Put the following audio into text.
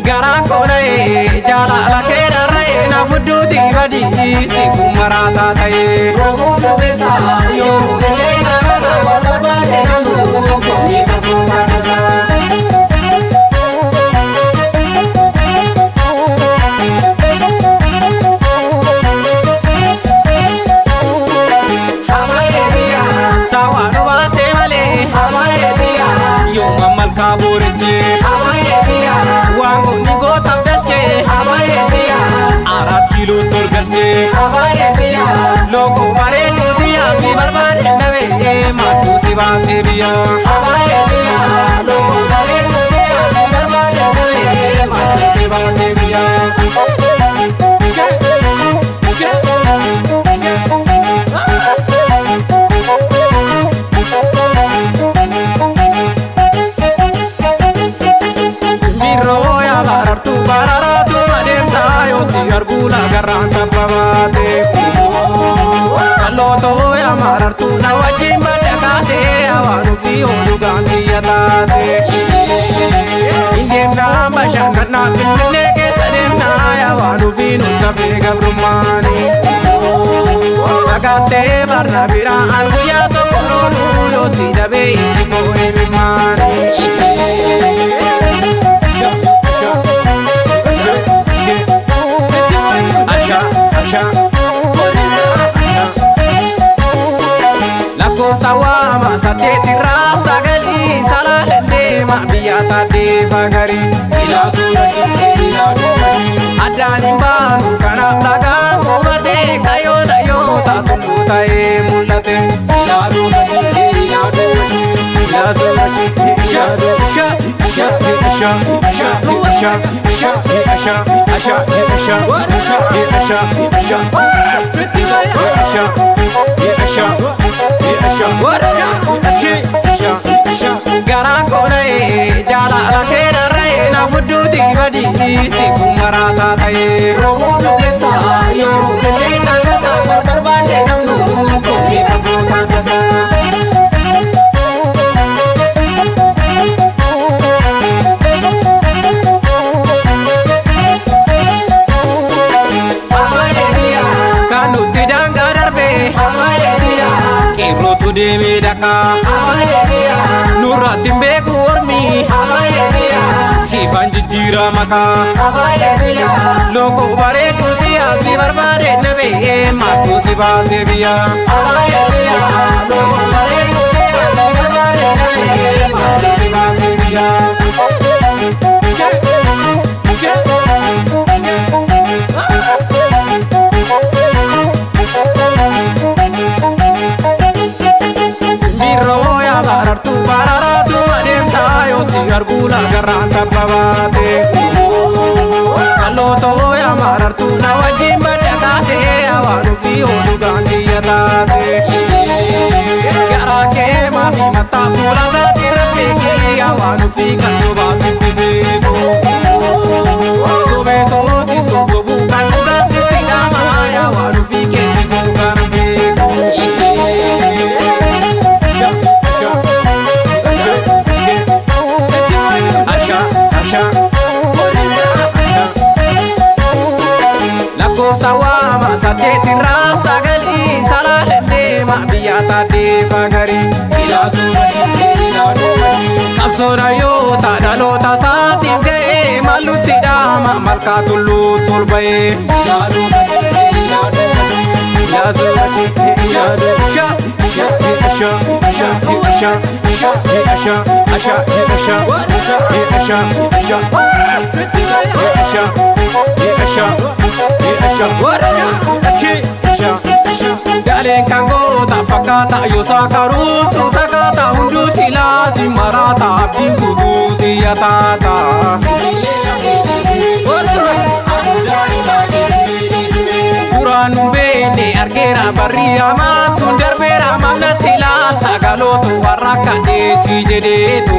Gara kona jala la kera re na fudu di badi si fumarata taye. Robo besa yo mele na sa wala bade namu ko ni fabu kanasa. Sawano base male hamaye dia yo mamal kaburje hamaye dia wangu ni gotam dalche hamaye dia 4 kilo torgalche hamaye dia logo mare tu dia si barbare nave matu si base biya hamaye dia logo mare tu dia si barbare nave matu si base biya. Argula garanta pavate kallo to ya marartu na wajin badakate awanu fi onu ganti yatate indemna bashangana pinne ke saremna awanu fi nutta fe gabrumani agate barna bira angu ya to koronu yo tidabe ichi ko ebimani. Lako sawama sateti rasa gali salalende ma biyata de bagari ila surashi ila dumashi adani banu kana laga mubate kayo na yo ta tuluta e mulate ila dumashi ila surashi sha sha sha sha sha sha sha Gara kona jala la kera re na fudu di badi si fumarata taye. Robo besa yo mele na sa barbade namu ko ni fabu kanasa. Demi daka hamaye dia nura timbe kurmi hamaye dia sifan jira maka hamaye dia loko bare kutia si barbare nabe matu si base biya hamaye dia loko bare kutia si barbare nabe matu si base biya. Argula garanta pavate kallo to ya marartu na wajin badakate awanu fi onu ganti yatate gara ke ma fi mata fula sa tirpe ki awanu fi kanto basitise ko sobe to si sobu kan ganti tidama awanu fi ke ko garbe ko sawama sateti rasa gali salalende ma biyata de bagari ila surashi ila dumashi kapsora yo ta dalota satif gae maluti dama malka tullu tulbae ila dumashi ila surashi ila sha sha sha sha sha Dalen kango ta fakata yo sakaru sutakata hundu sila jimarata abdin kudu tiyatata Quran bene argera barriya ma sundar bera mamna tilata galotu waraka desi jedetu